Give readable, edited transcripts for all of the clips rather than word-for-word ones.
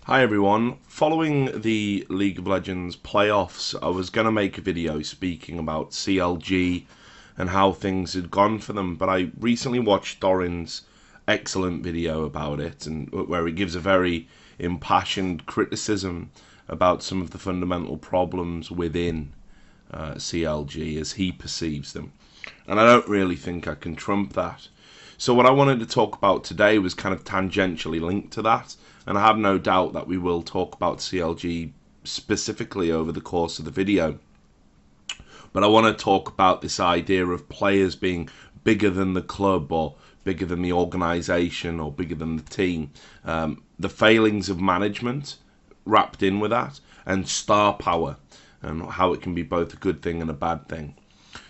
Hi everyone. Following the League of Legends playoffs, I was going to make a video speaking about CLG and how things had gone for them, but I recently watched Doran's excellent video about it, and where he gives a very impassioned criticism about some of the fundamental problems within CLG as he perceives them. And I don't really think I can trump that. So what I wanted to talk about today was kind of tangentially linked to that, and I have no doubt that we will talk about CLG specifically over the course of the video. But I want to talk about this idea of players being bigger than the club, or bigger than the organisation, or bigger than the team. The failings of management wrapped in with that, and star power, and how it can be both a good thing and a bad thing.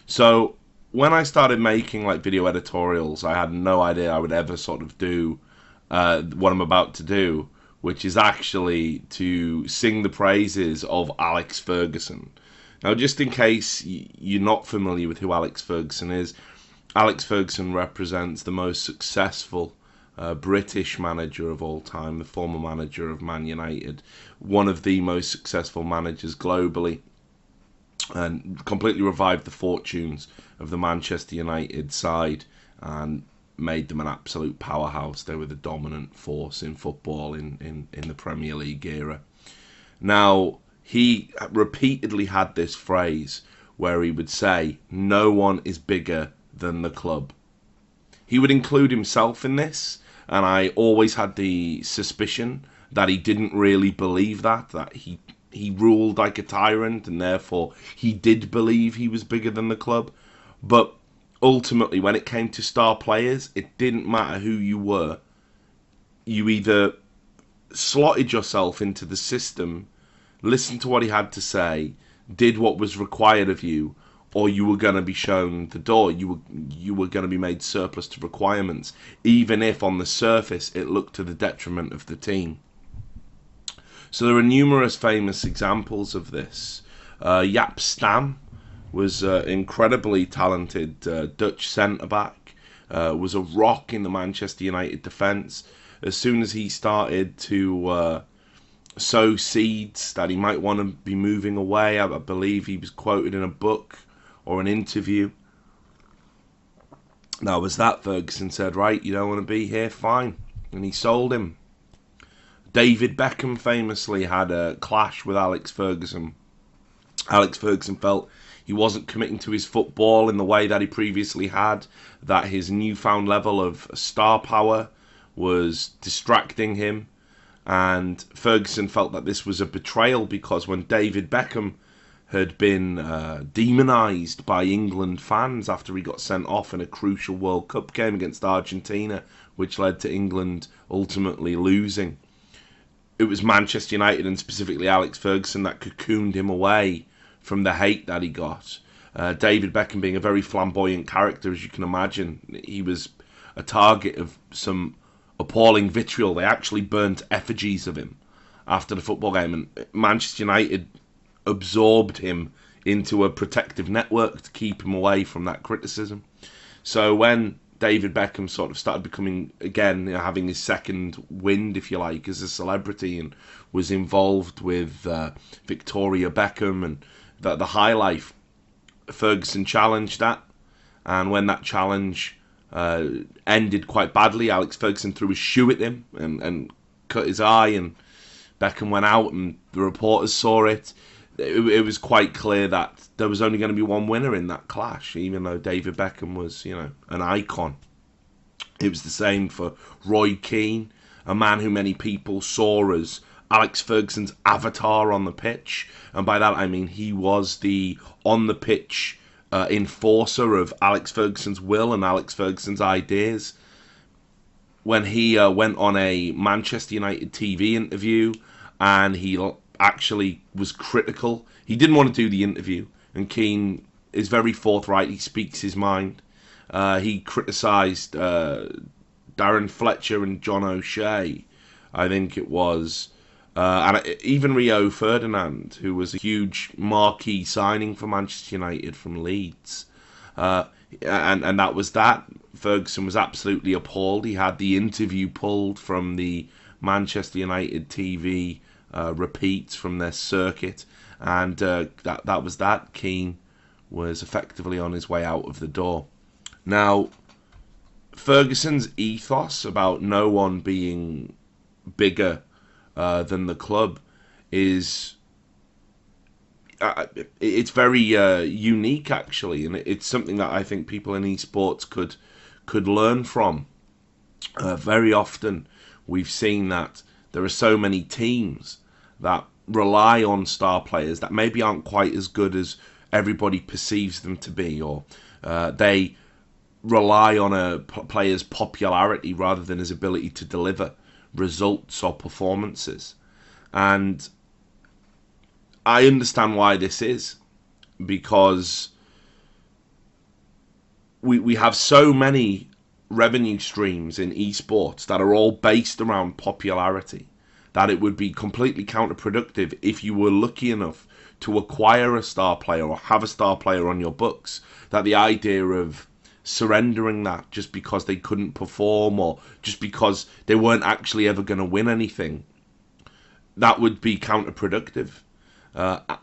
So when I started making like video editorials, I had no idea I would ever sort of do what I'm about to do, which is actually to sing the praises of Alex Ferguson. Now, just in case you're not familiar with who Alex Ferguson is, Alex Ferguson represents the most successful British manager of all time, the former manager of Man United, one of the most successful managers globally, and completely revived the fortunes of the Manchester United side and made them an absolute powerhouse. They were the dominant force in football in the Premier League era. Now, he repeatedly had this phrase where he would say, "No one is bigger than the club." He would include himself in this, and I always had the suspicion that he didn't really believe that he ruled like a tyrant, and therefore he did believe he was bigger than the club. But ultimately, when it came to star players, it didn't matter who you were. You either slotted yourself into the system, listened to what he had to say, did what was required of you, or you were going to be shown the door. You were going to be made surplus to requirements, even if on the surface it looked to the detriment of the team. So there are numerous famous examples of this. Jaap Stam was an incredibly talented Dutch centre-back, was a rock in the Manchester United defence. As soon as he started to sow seeds that he might want to be moving away, I believe he was quoted in a book or an interview. Now, was that Ferguson said, "Right, you don't want to be here, fine," and he sold him. David Beckham famously had a clash with Alex Ferguson. Alex Ferguson felt he wasn't committing to his football in the way that he previously had, that his newfound level of star power was distracting him, and Ferguson felt that this was a betrayal because when David Beckham had been demonised by England fans after he got sent off in a crucial World Cup game against Argentina, which led to England ultimately losing, it was Manchester United and specifically Alex Ferguson that cocooned him away from the hate that he got. David Beckham being a very flamboyant character, as you can imagine, he was a target of some appalling vitriol. They actually burnt effigies of him after the football game, and Manchester United absorbed him into a protective network to keep him away from that criticism. So when David Beckham sort of started becoming, again, having his second wind, if you like, as a celebrity, and was involved with Victoria Beckham and the high life, Ferguson challenged that. And when that challenge ended quite badly, Alex Ferguson threw his shoe at him and cut his eye, and Beckham went out, and the reporters saw it. It was quite clear that there was only going to be one winner in that clash, even though David Beckham was, an icon. It was the same for Roy Keane, a man who many people saw as Alex Ferguson's avatar on the pitch. And by that I mean he was the on-the-pitch enforcer of Alex Ferguson's will and Alex Ferguson's ideas. When he went on a Manchester United TV interview and he actually was critical. He didn't want to do the interview, and Keane is very forthright. He speaks his mind. He criticised Darren Fletcher and John O'Shea, I think it was, and even Rio Ferdinand, who was a huge marquee signing for Manchester United from Leeds. And that was that. Ferguson was absolutely appalled. He had the interview pulled from the Manchester United TV repeats from their circuit, and that was that. Keane was effectively on his way out of the door. Now, Ferguson's ethos about no one being bigger than the club is it's very unique, actually, and it's something that I think people in esports could learn from. Very often, we've seen that there are so many teams that rely on star players that maybe aren't quite as good as everybody perceives them to be, or they rely on a player's popularity rather than his ability to deliver results or performances. And I understand why this is, because we have so many revenue streams in esports that are all based around popularity that it would be completely counterproductive if you were lucky enough to acquire a star player or have a star player on your books, that the idea of surrendering that just because they couldn't perform or just because they weren't actually ever going to win anything, that would be counterproductive.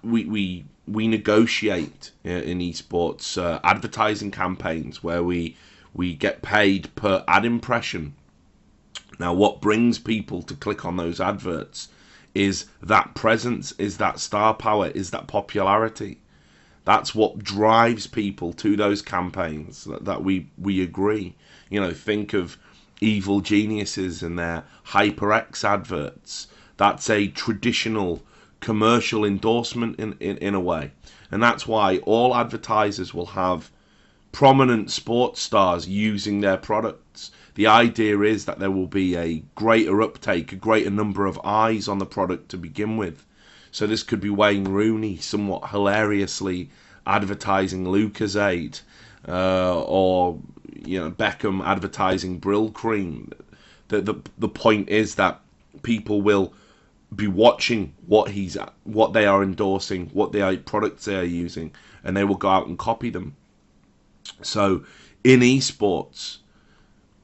We negotiate in esports advertising campaigns where we get paid per ad impression. Now, what brings people to click on those adverts is that presence, is that star power, is that popularity. That's what drives people to those campaigns. That we agree. You know, think of Evil Geniuses and their HyperX adverts. That's a traditional commercial endorsement in a way, and that's why all advertisers will have prominent sports stars using their products. The idea is that there will be a greater uptake, a greater number of eyes on the product to begin with. So this could be Wayne Rooney somewhat hilariously advertising Lucozade, or Beckham advertising Brill Cream. The point is that people will be watching what they are endorsing, what products they are using, and they will go out and copy them. So in esports,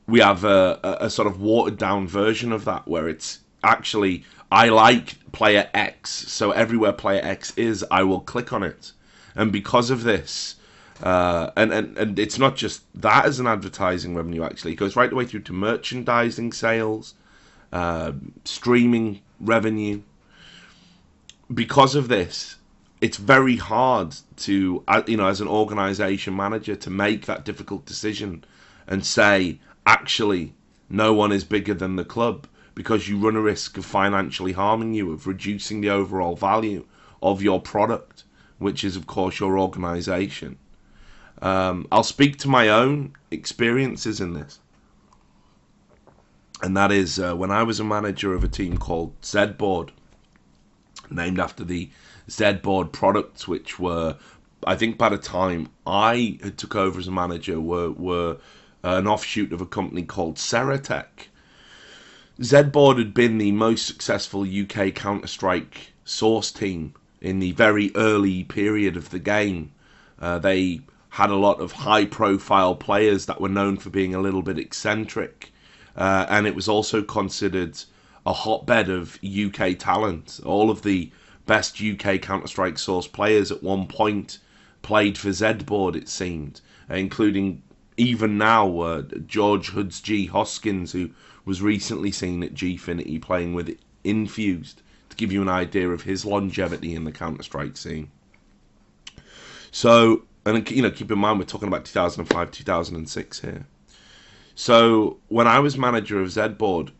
we have a sort of watered down version of that, where it's actually, I like player X, so everywhere player X is, I will click on it. And because of this, and it's not just that as an advertising revenue, actually, it goes right the way through to merchandising sales, streaming revenue. Because of this, it's very hard to, as an organization manager, to make that difficult decision and say, actually, no one is bigger than the club, because you run a risk of financially harming you, of reducing the overall value of your product, which is, of course, your organization. I'll speak to my own experiences in this. And that is when I was a manager of a team called Zboard, named after the Zboard products, which were, I think by the time I had took over as a manager, were an offshoot of a company called Ceratech. Zboard had been the most successful UK Counter-Strike source team in the very early period of the game. They had a lot of high-profile players that were known for being a little bit eccentric, and it was also considered a hotbed of UK talent. All of the best UK Counter-Strike source players at one point played for Zboard, it seemed, including even now George Hoods G. Hoskins, who was recently seen at Gfinity playing with Infused, to give you an idea of his longevity in the Counter-Strike scene. So, and keep in mind we're talking about 2005, 2006 here. So when I was manager of Zboard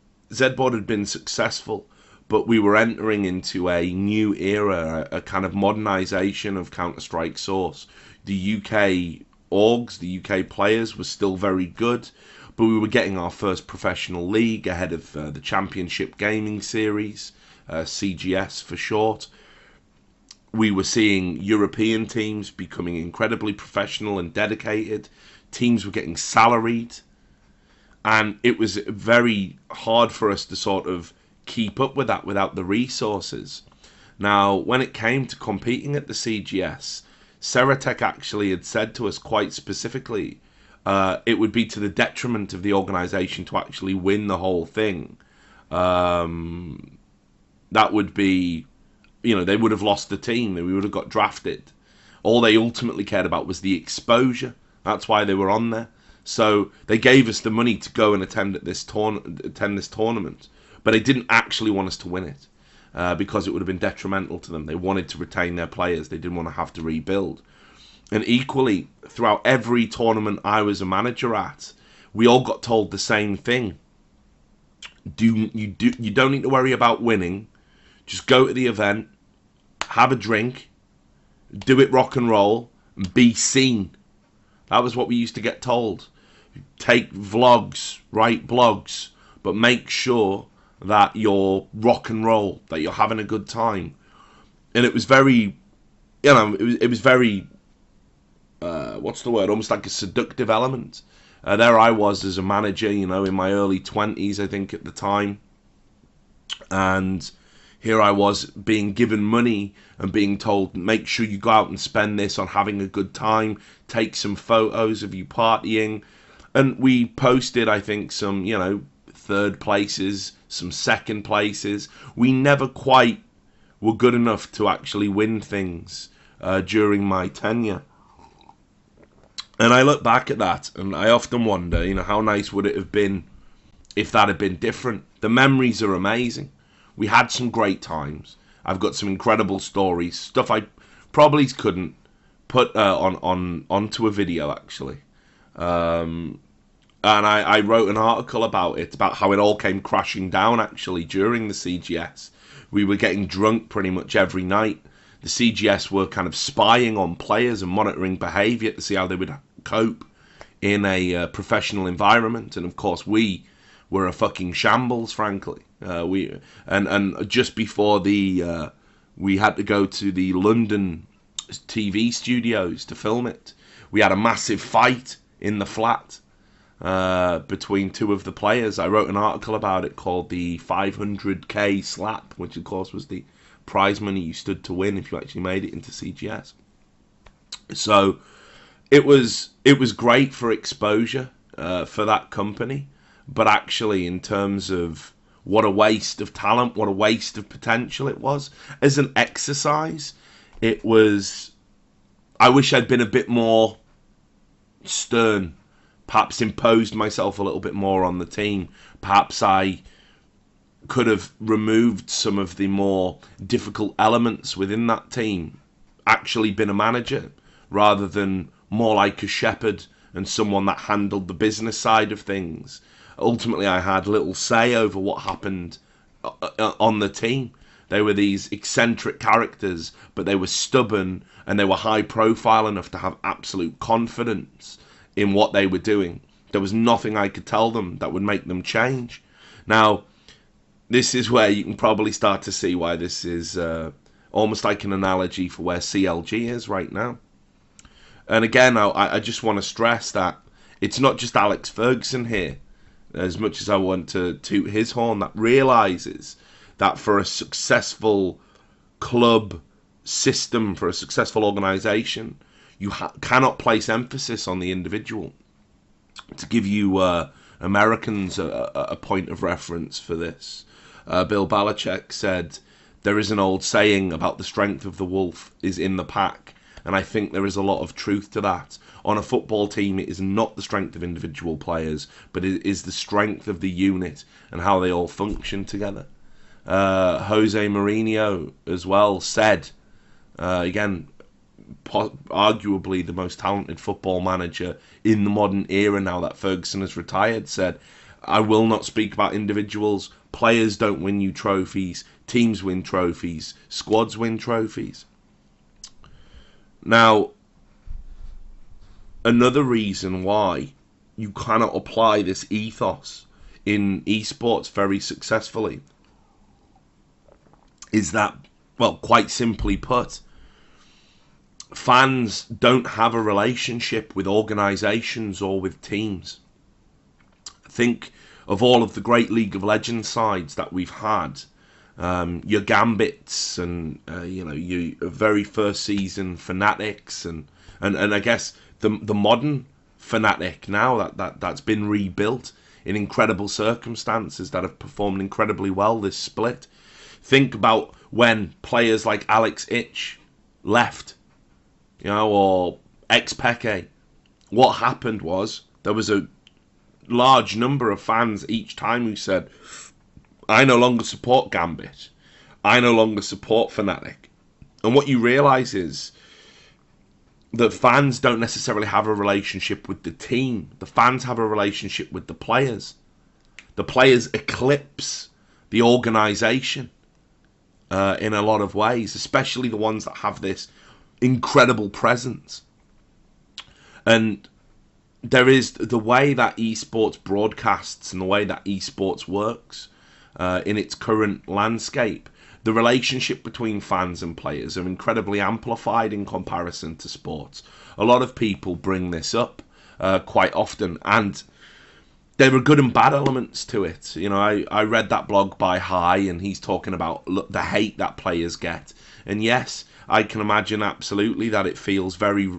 had been successful, but we were entering into a new era, a kind of modernization of Counter-Strike source. The UK orgs, the UK players were still very good, but we were getting our first professional league ahead of the Championship Gaming Series, CGS for short. We were seeing European teams becoming incredibly professional and dedicated. Teams were getting salaried. And it was very hard for us to sort of keep up with that without the resources. Now, when it came to competing at the CGS, Ceratech actually had said to us quite specifically, it would be to the detriment of the organisation to actually win the whole thing. that would be, they would have lost the team. We would have got drafted. All they ultimately cared about was the exposure. That's why they were on there. So they gave us the money to go and attend this tournament, but they didn't actually want us to win it because it would have been detrimental to them. They wanted to retain their players. They didn't want to have to rebuild. And equally, throughout every tournament I was a manager at, we all got told the same thing. You don't need to worry about winning. Just go to the event, have a drink, do it rock and roll, and be seen. That was what we used to get told. Take vlogs, write blogs, but make sure that you're rock and roll, that you're having a good time. And it was very, it was very, what's the word? Almost like a seductive element. There I was as a manager, in my early 20s, I think, at the time. And here I was being given money and being told, make sure you go out and spend this on having a good time, take some photos of you partying. And we posted, I think, some, third places, some second places. We never quite were good enough to actually win things during my tenure. And I look back at that and I often wonder, how nice would it have been if that had been different? The memories are amazing. We had some great times. I've got some incredible stories, stuff I probably couldn't put onto a video, actually. And I wrote an article about it, about how it all came crashing down, actually, during the CGS. We were getting drunk pretty much every night. The CGS were kind of spying on players and monitoring behaviour to see how they would cope in a professional environment. And, of course, we were a fucking shambles, frankly. And just before we had to go to the London TV studios to film it, we had a massive fight in the flat between two of the players. I wrote an article about it called the 500k slap, which of course was the prize money you stood to win if you actually made it into CGS. So it was great for exposure for that company, but actually in terms of what a waste of talent, what a waste of potential it was as an exercise, it was. I wish I'd been a bit more stern, perhaps imposed myself a little bit more on the team. Perhaps I could have removed some of the more difficult elements within that team, actually been a manager rather than more like a shepherd and someone that handled the business side of things. Ultimately, I had little say over what happened on the team. They were these eccentric characters, but they were stubborn and they were high profile enough to have absolute confidence in what they were doing. There was nothing I could tell them that would make them change. Now, this is where you can probably start to see why this is almost like an analogy for where CLG is right now. And again, I just want to stress that it's not just Alex Ferguson here, as much as I want to toot his horn, that realises that for a successful club system, for a successful organisation, you cannot place emphasis on the individual. To give you Americans a point of reference for this, Bill Belichick said, there is an old saying about the strength of the wolf is in the pack. And I think there is a lot of truth to that. On a football team, it is not the strength of individual players, but it is the strength of the unit and how they all function together. Jose Mourinho as well said, again, arguably the most talented football manager in the modern era now that Ferguson has retired, said, I will not speak about individuals. Players don't win you trophies. Teams win trophies. Squads win trophies. Now, another reason why you cannot apply this ethos in esports very successfully is that, well, quite simply put, fans don't have a relationship with organisations or with teams. Think of all of the great League of Legends sides that we've had. Your Gambits and your very first season Fanatics and I guess the modern Fnatic now that's been rebuilt in incredible circumstances that have performed incredibly well this split. Think about when players like Alex left, or ex-Peke. What happened was there was a large number of fans each time who said, I no longer support Gambit. I no longer support Fnatic. And what you realise is that fans don't necessarily have a relationship with the team. The fans have a relationship with the players. The players eclipse the organisation in a lot of ways, especially the ones that have this incredible presence. And there is the way that esports broadcasts and the way that esports works in its current landscape. The relationship between fans and players are incredibly amplified in comparison to sports. A lot of people bring this up quite often, and there are good and bad elements to it. I read that blog by High, and he's talking about the hate that players get. And yes, I can imagine absolutely that it feels very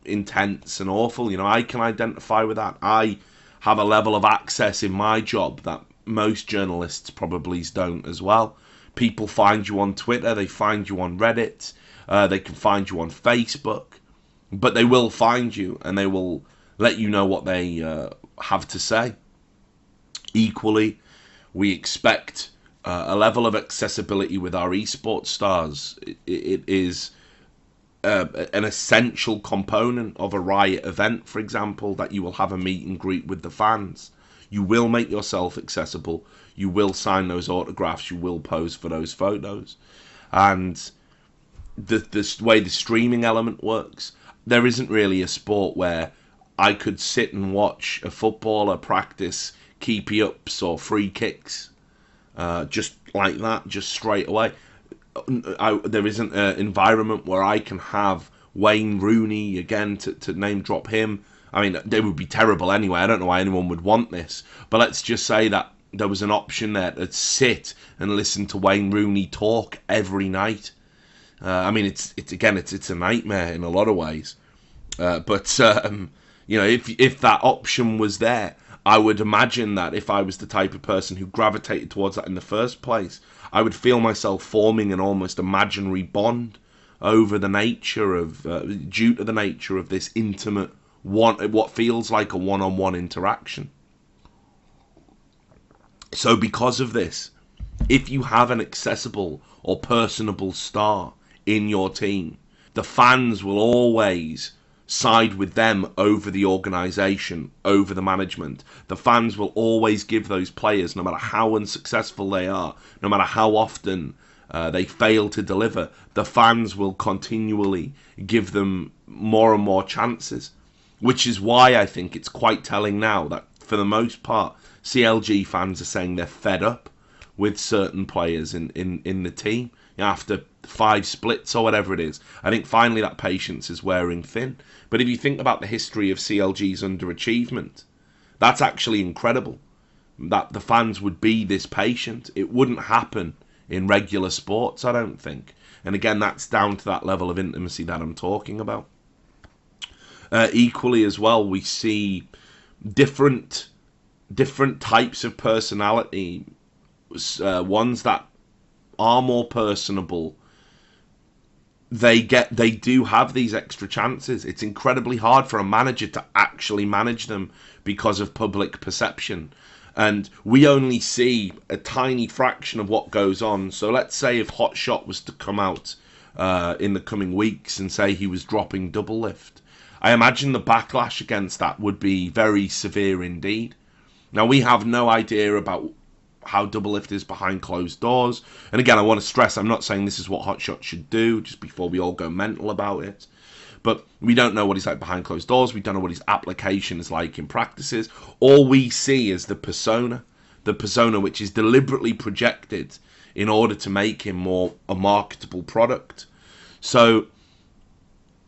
intense and awful. I can identify with that. I have a level of access in my job that most journalists probably don't as well. People find you on Twitter, they find you on Reddit, they can find you on Facebook, but they will find you and they will let you know what they have to say. Equally, we expect a level of accessibility with our esports stars. It is an essential component of a Riot event, for example, that you will have a meet and greet with the fans. You will make yourself accessible. You will sign those autographs. You will pose for those photos. And the way the streaming element works, there isn't really a sport where I could sit and watch a footballer practice keepy-ups or free kicks just like that, just straight away. There isn't an environment where I can have Wayne Rooney, again, to name drop him. I mean, they would be terrible anyway. I don't know why anyone would want this. But let's just say that there was an option there to sit and listen to Wayne Rooney talk every night. I mean, it's a nightmare in a lot of ways. But if that option was there, I would imagine that if I was the type of person who gravitated towards that in the first place, I would feel myself forming an almost imaginary bond over the nature of, due to the nature of this intimate what feels like a one-on-one interaction. So because of this, if you have an accessible or personable star in your team, the fans will always side with them over the organisation, over the management. The fans will always give those players, no matter how unsuccessful they are, no matter how often they fail to deliver, the fans will continually give them more and more chances. Which is why I think it's quite telling now that, for the most part, CLG fans are saying they're fed up with certain players in the team. After 5 splits or whatever it is, I think finally that patience is wearing thin. But if you think about the history of CLG's underachievement, that's actually incredible. That the fans would be this patient. It wouldn't happen in regular sports, I don't think. And again, that's down to that level of intimacy that I'm talking about. Equally as well, we see different types of personality, ones that are more personable. They do have these extra chances. It's incredibly hard for a manager to actually manage them because of public perception, and we only see a tiny fraction of what goes on. So let's say if Hotshot was to come out in the coming weeks and say he was dropping Doublelift, I imagine the backlash against that would be very severe indeed. Now, we have no idea about how Doublelift is behind closed doors. And again, I want to stress, I'm not saying this is what Hotshot should do, just before we all go mental about it. But we don't know what he's like behind closed doors. We don't know what his application is like in practices. All we see is the persona which is deliberately projected in order to make him more a marketable product. So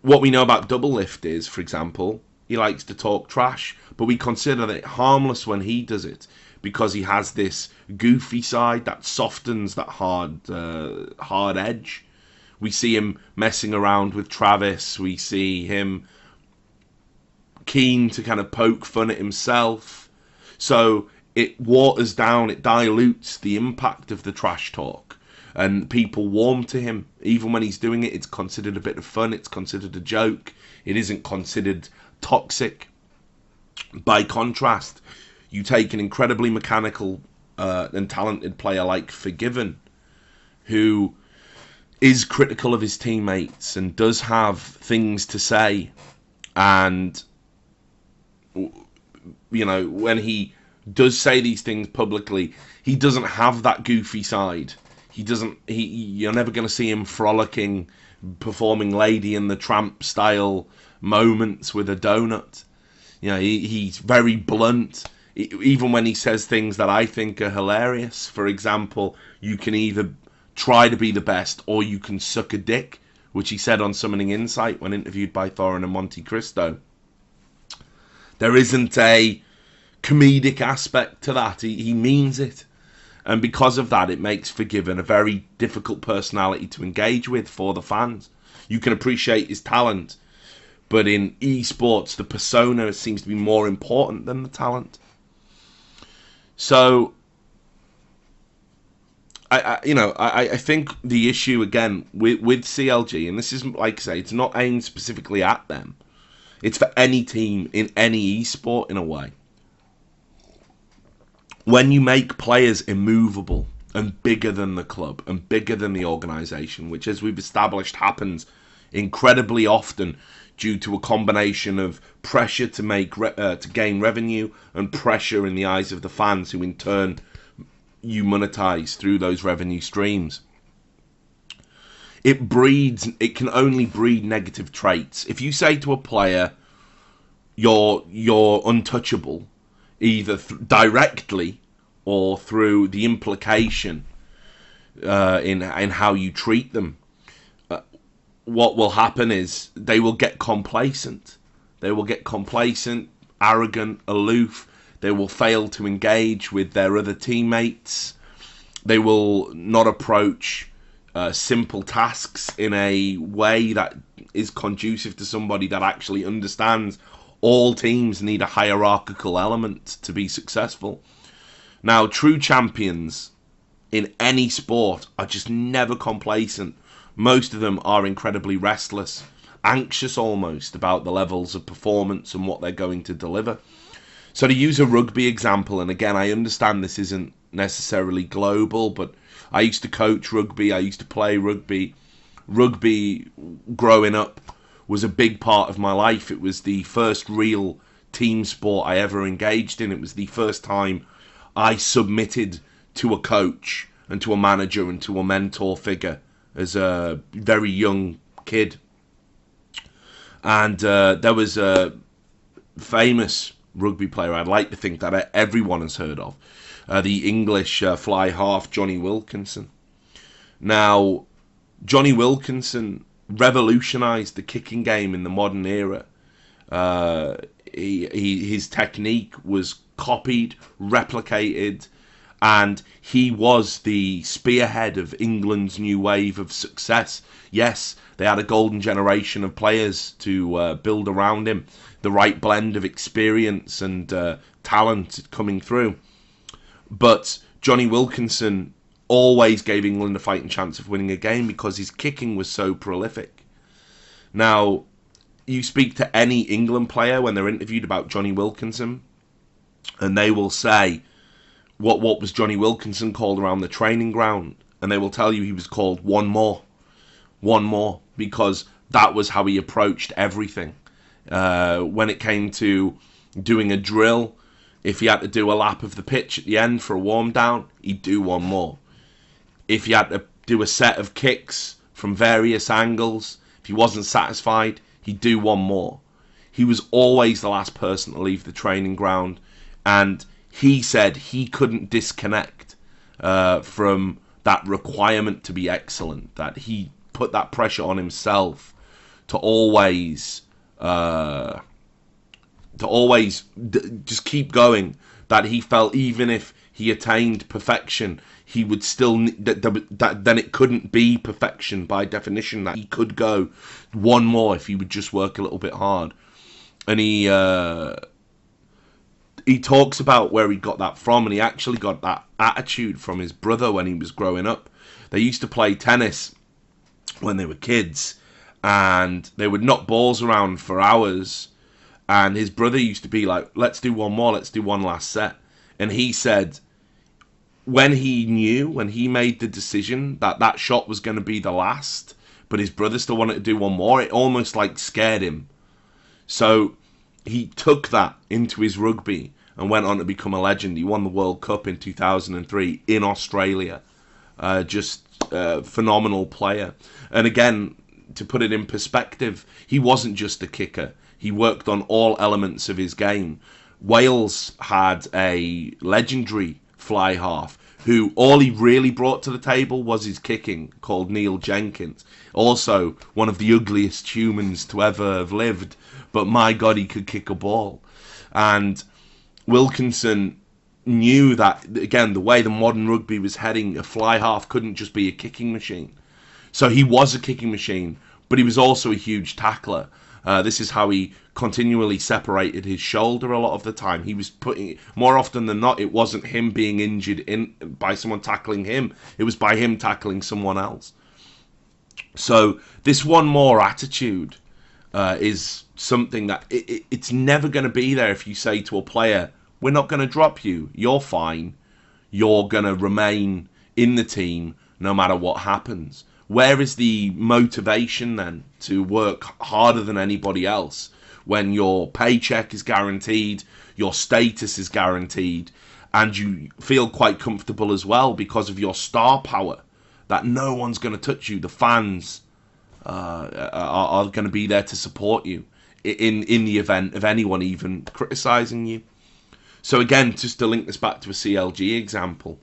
what we know about Doublelift is, for example, he likes to talk trash, but we consider it harmless when he does it because he has this goofy side that softens that hard edge. We see him messing around with Travis. We see him keen to kind of poke fun at himself. So it waters down, it dilutes the impact of the trash talk. And people warm to him. Even when he's doing it, it's considered a bit of fun. It's considered a joke. It isn't considered toxic. By contrast, you take an incredibly mechanical and talented player like Forgiven, who is critical of his teammates and does have things to say. And, you know, when he does say these things publicly, he doesn't have that goofy side. You're never going to see him frolicking, performing Lady and the Tramp style moments with a donut. You know, he's very blunt. Even when he says things that I think are hilarious. For example, you can either try to be the best or you can suck a dick, which he said on Summoning Insight when interviewed by Thorin and MonteCristo. There isn't a comedic aspect to that. He means it. And because of that, it makes Forgiven a very difficult personality to engage with for the fans. You can appreciate his talent, but in esports, the persona seems to be more important than the talent. So, I think the issue, again, with CLG, and this is, like I say, it's not aimed specifically at them. It's for any team in any esport, in a way. When you make players immovable and bigger than the club and bigger than the organisation, which, as we've established, happens incredibly often due to a combination of pressure to gain revenue and pressure in the eyes of the fans, who in turn you monetize through those revenue streams. It can only breed negative traits. If you say to a player, you're untouchable, either directly or through the implication in how you treat them, what will happen is they will get complacent. They will get complacent, arrogant, aloof. They will fail to engage with their other teammates. They will not approach simple tasks in a way that is conducive to somebody that actually understands all teams need a hierarchical element to be successful. Now, true champions in any sport are just never complacent. Most of them are incredibly restless, anxious almost about the levels of performance and what they're going to deliver. So to use a rugby example, and again, I understand this isn't necessarily global, but I used to coach rugby, I used to play rugby. Rugby, growing up, was a big part of my life. It was the first real team sport I ever engaged in. It was the first time I submitted to a coach and to a manager and to a mentor figure as a very young kid. And there was a famous rugby player I'd like to think that everyone has heard of, the English fly half Johnny Wilkinson. Now, Johnny Wilkinson revolutionised the kicking game in the modern era. His technique was copied, replicated, and he was the spearhead of England's new wave of success. Yes, they had a golden generation of players to build around him, the right blend of experience and talent coming through. But Johnny Wilkinson always gave England a fighting chance of winning a game because his kicking was so prolific. Now, you speak to any England player when they're interviewed about Johnny Wilkinson, and they will say, what was Johnny Wilkinson called around the training ground? And they will tell you he was called one more, because that was how he approached everything. When it came to doing a drill, if he had to do a lap of the pitch at the end for a warm down, he'd do one more. If he had to do a set of kicks from various angles, if he wasn't satisfied, he'd do one more. He was always the last person to leave the training ground, and he said he couldn't disconnect from that requirement to be excellent, that he put that pressure on himself to always just keep going, that he felt even if he attained perfection, he would still that then it couldn't be perfection by definition, that he could go one more if he would just work a little bit hard. And he talks about where he got that from, and he actually got that attitude from his brother when he was growing up. They used to play tennis when they were kids, and they would knock balls around for hours, and his brother used to be like, let's do one more, let's do one last set. And he said when he made the decision that that shot was going to be the last, but his brother still wanted to do one more, it almost like scared him. So he took that into his rugby and went on to become a legend. He won the World Cup in 2003 in Australia. Just a phenomenal player. And again, to put it in perspective, he wasn't just a kicker. He worked on all elements of his game. Wales had a legendary fly half who all he really brought to the table was his kicking, called Neil Jenkins. Also, one of the ugliest humans to ever have lived, but my God, he could kick a ball. And Wilkinson knew that, again, the way the modern rugby was heading, a fly half couldn't just be a kicking machine. So he was a kicking machine, but he was also a huge tackler. This is how he continually separated his shoulder a lot of the time. He was putting, more often than not, it wasn't him being injured by someone tackling him. It was by him tackling someone else. So this one more attitude is something that it's never going to be there if you say to a player, we're not going to drop you, you're fine, you're going to remain in the team no matter what happens. Where is the motivation then to work harder than anybody else when your paycheck is guaranteed, your status is guaranteed, and you feel quite comfortable as well because of your star power, that no one's going to touch you? The fans are going to be there to support you in the event of anyone even criticising you. So again, just to link this back to a CLG example,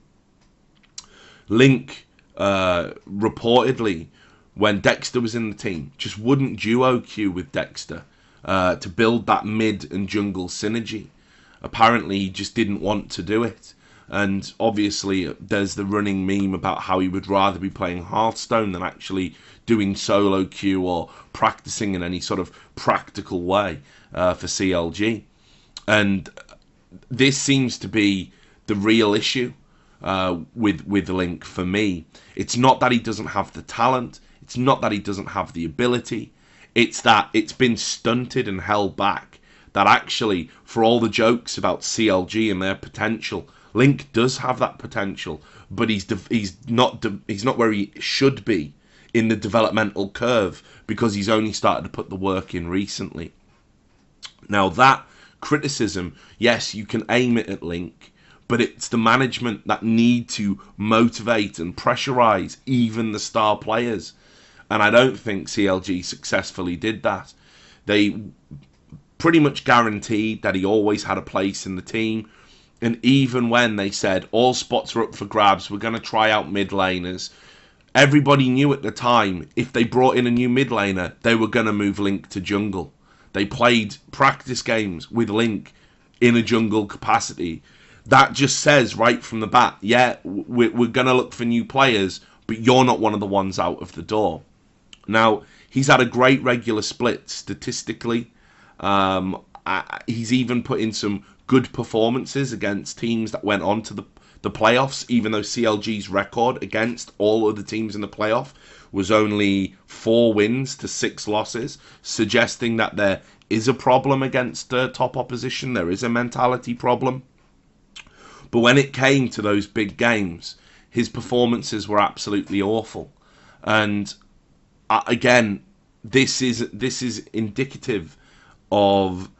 Link reportedly, when Dexter was in the team, just wouldn't duo queue with Dexter to build that mid and jungle synergy. Apparently he just didn't want to do it. And obviously there's the running meme about how he would rather be playing Hearthstone than actually doing solo queue or practicing in any sort of practical way for CLG. And this seems to be the real issue with Link for me. It's not that he doesn't have the talent. It's not that he doesn't have the ability. It's that it's been stunted and held back. That actually, for all the jokes about CLG and their potential, Link does have that potential, but he's not where he should be in the developmental curve because he's only started to put the work in recently. Now that criticism, yes, you can aim it at Link, but it's the management that need to motivate and pressurize even the star players. And I don't think CLG successfully did that. They pretty much guaranteed that he always had a place in the team. And even when they said all spots are up for grabs, we're going to try out mid laners, everybody knew at the time if they brought in a new mid laner, they were going to move Link to jungle. They played practice games with Link in a jungle capacity. That just says right from the bat, yeah, we're going to look for new players, but you're not one of the ones out of the door. Now, he's had a great regular split statistically. He's even put in some good performances against teams that went on to the playoffs, even though CLG's record against all other teams in the playoff was only 4 wins to 6 losses, suggesting that there is a problem against top opposition. There is a mentality problem. But when it came to those big games, his performances were absolutely awful. And again, this is indicative of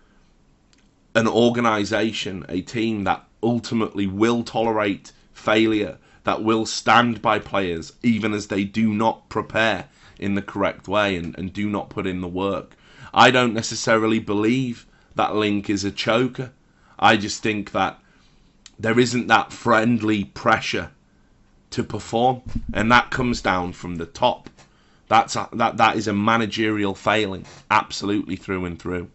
an organisation, a team that ultimately will tolerate failure, that will stand by players even as they do not prepare in the correct way and do not put in the work. I don't necessarily believe that Link is a choker. I just think that there isn't that friendly pressure to perform, and that comes down from the top. That is a managerial failing, absolutely through and through.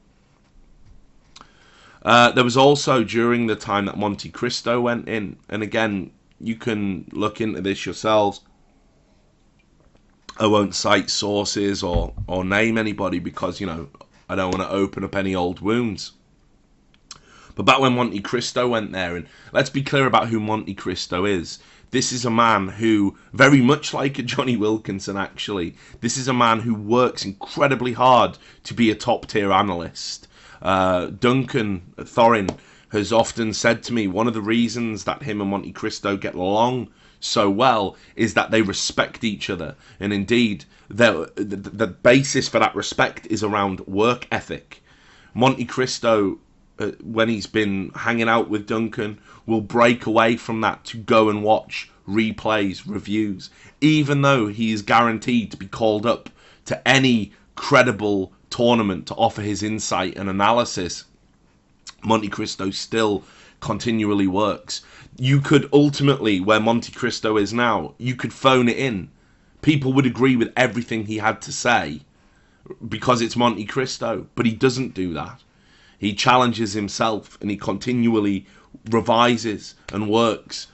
There was also, during the time that MonteCristo went in, and again, you can look into this yourselves. I won't cite sources or name anybody because, you know, I don't want to open up any old wounds. But back when MonteCristo went there, and let's be clear about who MonteCristo is. This is a man who, very much like a Johnny Wilkinson actually, this is a man who works incredibly hard to be a top-tier analyst. Duncan Thorin has often said to me one of the reasons that him and MonteCristo get along so well is that they respect each other. And indeed, the basis for that respect is around work ethic. MonteCristo, when he's been hanging out with Duncan, will break away from that to go and watch replays, reviews, even though he is guaranteed to be called up to any credible tournament to offer his insight and analysis. MonteCristo still continually works. You could ultimately, where MonteCristo is now, you could phone it in. People would agree with everything he had to say because it's MonteCristo, but he doesn't do that. He challenges himself and he continually revises and works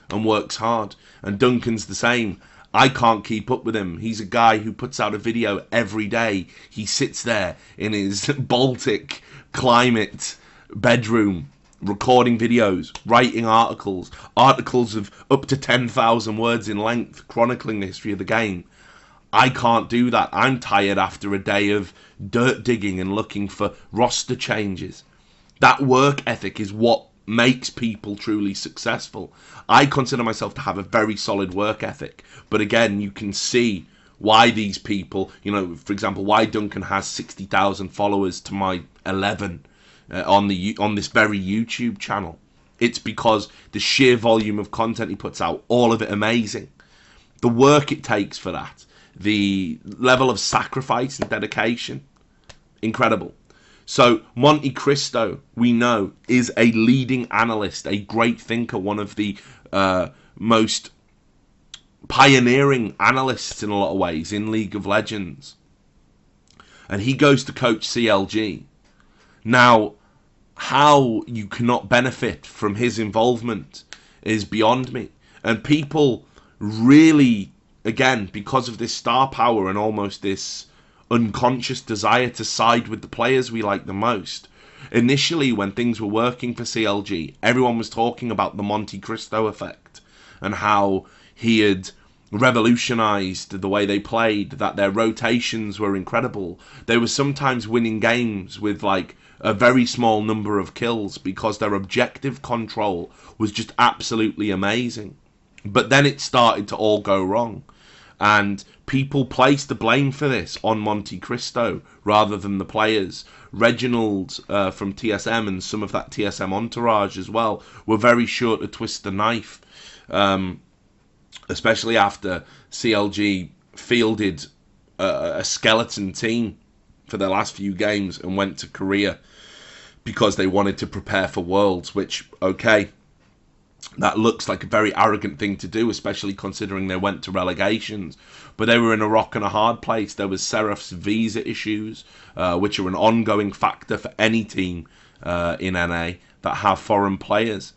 hard. And Duncan's the same. I can't keep up with him. He's a guy who puts out a video every day. He sits there in his Baltic climate bedroom recording videos, writing articles of up to 10,000 words in length, chronicling the history of the game. I can't do that. I'm tired after a day of dirt digging and looking for roster changes. That work ethic is what makes people truly successful. I consider myself to have a very solid work ethic, but again, you can see why these people, for example, why Duncan has 60,000 followers to my 11 on this very YouTube channel. It's because the sheer volume of content he puts out, all of it amazing. The work it takes for that, the level of sacrifice and dedication, incredible. So MonteCristo, we know, is a leading analyst, a great thinker, one of the most pioneering analysts in a lot of ways in League of Legends. And he goes to coach CLG. Now, how you cannot benefit from his involvement is beyond me. And people really, again, because of this star power and almost this unconscious desire to side with the players we like the most. Initially, when things were working for CLG, everyone was talking about the MonteCristo effect and how he had revolutionized the way they played, that their rotations were incredible. They were sometimes winning games with like a very small number of kills because their objective control was just absolutely amazing. But then it started to all go wrong. And people placed the blame for this on MonteCristo rather than the players. Reginald from TSM and some of that TSM entourage as well were very sure to twist the knife, especially after CLG fielded a skeleton team for their last few games and went to Korea because they wanted to prepare for Worlds, which, okay, that looks like a very arrogant thing to do, especially considering they went to relegations. But they were in a rock and a hard place. There was Seraph's visa issues, which are an ongoing factor for any team in NA that have foreign players.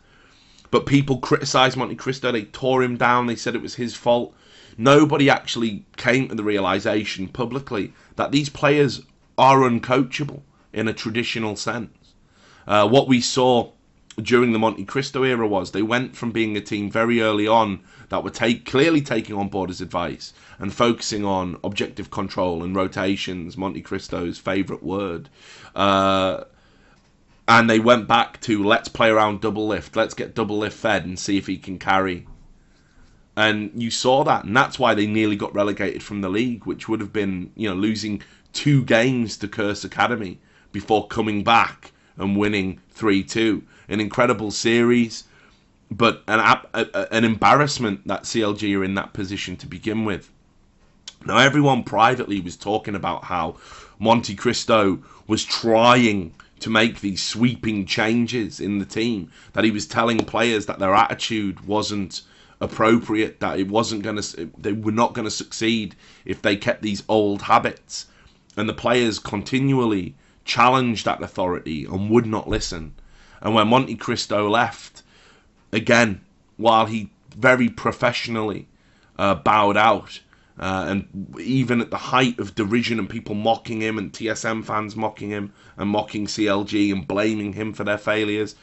But people criticised MonteCristo. They tore him down. They said it was his fault. Nobody actually came to the realisation publicly that these players are uncoachable in a traditional sense. What we saw during the MonteCristo era was they went from being a team very early on that were clearly taking on board his advice and focusing on objective control and rotations, MonteCristo's favourite word. And they went back to let's play around double lift, let's get double lift fed and see if he can carry. And you saw that, and that's why they nearly got relegated from the league, which would have been, losing 2 games to Curse Academy before coming back and winning 3-2. An incredible series, but an embarrassment that CLG are in that position to begin with. Now, everyone privately was talking about how MonteCristo was trying to make these sweeping changes in the team, that he was telling players that their attitude wasn't appropriate, that they were not going to succeed if they kept these old habits. And the players continually challenged that authority and would not listen. And when MonteCristo left, again, while he very professionally bowed out, and even at the height of derision and people mocking him and TSM fans mocking him and mocking CLG and blaming him for their failures,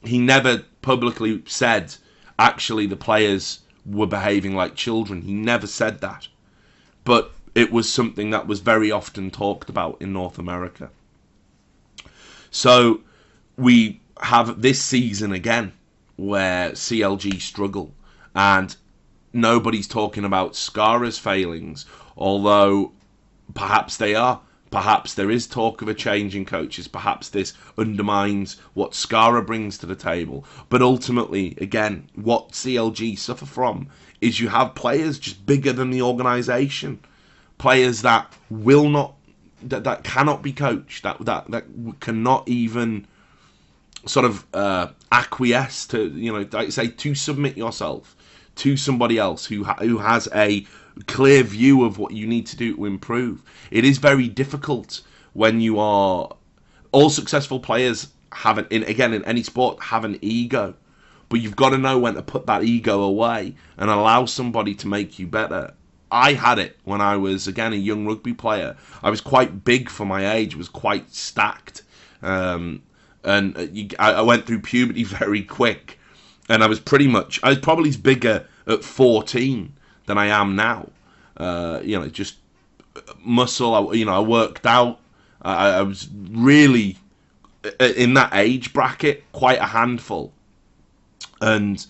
he never publicly said, actually, the players were behaving like children. He never said that. But it was something that was very often talked about in North America. So we have this season again where CLG struggle, and nobody's talking about Skara's failings, although perhaps they are. Perhaps there is talk of a change in coaches. Perhaps this undermines what Skara brings to the table. But ultimately, again, what CLG suffer from is you have players just bigger than the organisation. Players that will not, that cannot be coached, that cannot even sort of acquiesce to, like say, to submit yourself to somebody else who has a clear view of what you need to do to improve. It is very difficult when you are... All successful players have in any sport, have an ego, but you've got to know when to put that ego away and allow somebody to make you better. I had it when I was, again, a young rugby player. I was quite big for my age, was quite stacked, and I went through puberty very quick, and I was probably bigger at 14 than I am now. Just muscle. I worked out. I was really, in that age bracket, quite a handful. And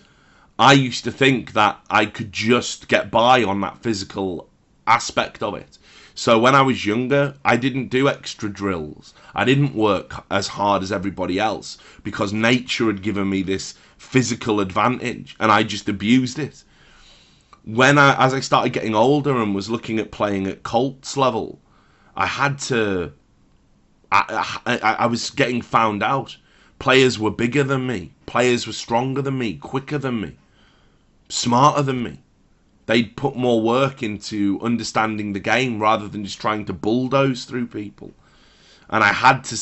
I used to think that I could just get by on that physical aspect of it. So when I was younger, I didn't do extra drills. I didn't work as hard as everybody else because nature had given me this physical advantage, and I just abused it. As I started getting older and was looking at playing at Colts level, I was getting found out. Players were bigger than me. Players were stronger than me, quicker than me, smarter than me. They'd put more work into understanding the game rather than just trying to bulldoze through people. And I had to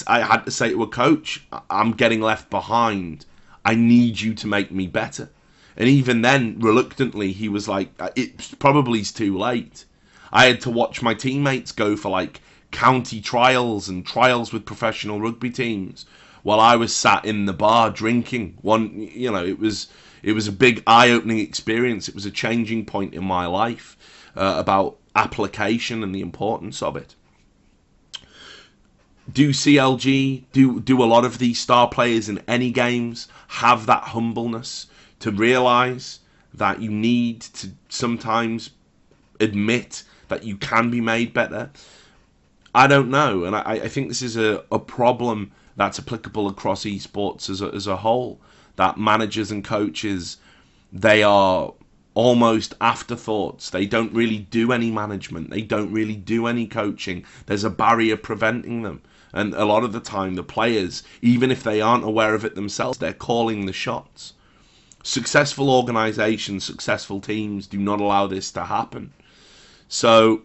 say to a coach, I'm getting left behind. I need you to make me better. And even then, reluctantly, he was like, it's probably too late. I had to watch my teammates go for like county trials and trials with professional rugby teams while I was sat in the bar drinking. It was a big eye-opening experience. It was a changing point in my life about application and the importance of it. Do CLG, do a lot of these star players in any games have that humbleness to realise that you need to sometimes admit that you can be made better? I don't know, and I think this is a problem that's applicable across esports as a whole, that managers and coaches, they are almost afterthoughts. They don't really do any management. They don't really do any coaching. There's a barrier preventing them. And a lot of the time, the players, even if they aren't aware of it themselves, they're calling the shots. Successful organisations, successful teams do not allow this to happen. So,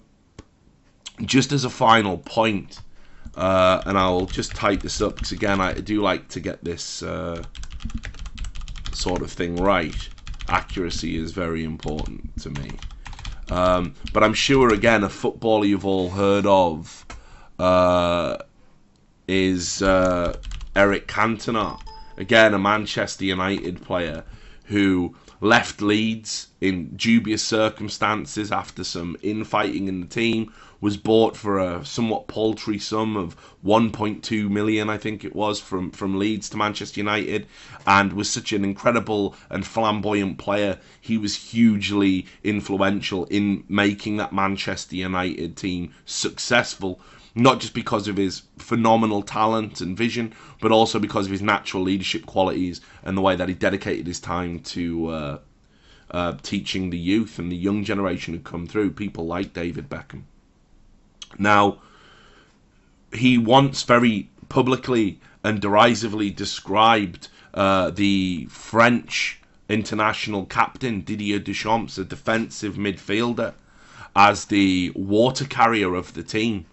just as a final point, and I'll just type this up because, again, I do like to get this sort of thing right. Accuracy is very important to me. But I'm sure, again, a footballer you've all heard of is Eric Cantona. Again, a Manchester United player who left Leeds in dubious circumstances after some infighting in the team, was bought for a somewhat paltry sum of 1.2 million, I think it was, from Leeds to Manchester United, and was such an incredible and flamboyant player. He was hugely influential in making that Manchester United team successful, not just because of his phenomenal talent and vision, but also because of his natural leadership qualities and the way that he dedicated his time to teaching the youth and the young generation who come through, people like David Beckham. Now, he once very publicly and derisively described the French international captain, Didier Deschamps, a defensive midfielder, as the water carrier of the team.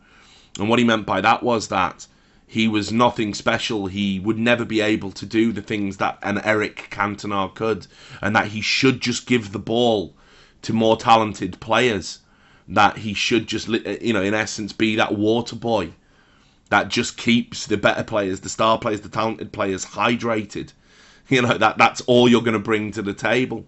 And what he meant by that was that he was nothing special. He would never be able to do the things that an Eric Cantona could, and that he should just give the ball to more talented players. That he should just, in essence, be that water boy that just keeps the better players, the star players, the talented players hydrated. You know, that's all you're going to bring to the table.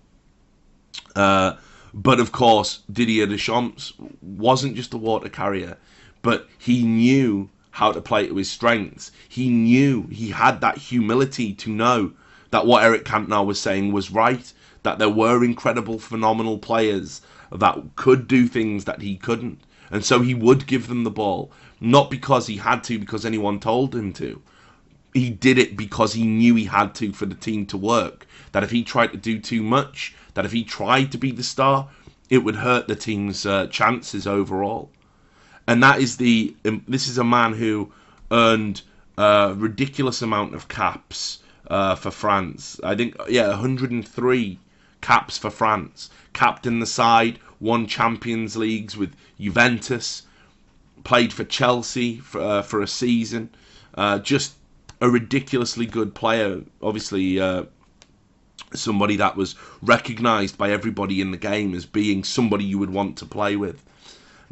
But of course, Didier Deschamps wasn't just a water carrier, but he knew how to play to his strengths. He knew, he had that humility to know that what Eric Cantona was saying was right, that there were incredible, phenomenal players that could do things that he couldn't. And so he would give them the ball, not because he had to, because anyone told him to. He did it because he knew he had to for the team to work. That if he tried to do too much, that if he tried to be the star, it would hurt the team's chances overall. And this is a man who earned a ridiculous amount of caps for France. I think, 103 caps for France. Captained the side, won Champions Leagues with Juventus, played for Chelsea for a season. Just a ridiculously good player. Obviously, somebody that was recognised by everybody in the game as being somebody you would want to play with.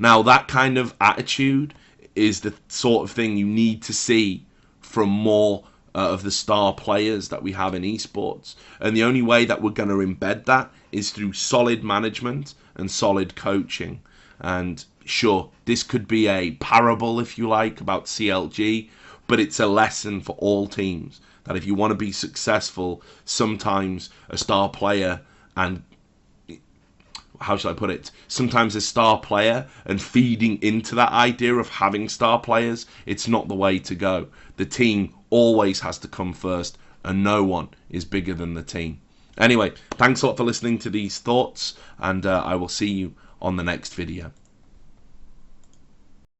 Now, that kind of attitude is the sort of thing you need to see from more of the star players that we have in esports. And the only way that we're going to embed that is through solid management and solid coaching. And sure, this could be a parable, if you like, about CLG, but it's a lesson for all teams that if you want to be successful, sometimes a star player and how shall I put it? Sometimes a star player and feeding into that idea of having star players, it's not the way to go. The team always has to come first, and no one is bigger than the team. Anyway, thanks a lot for listening to these thoughts, and I will see you on the next video.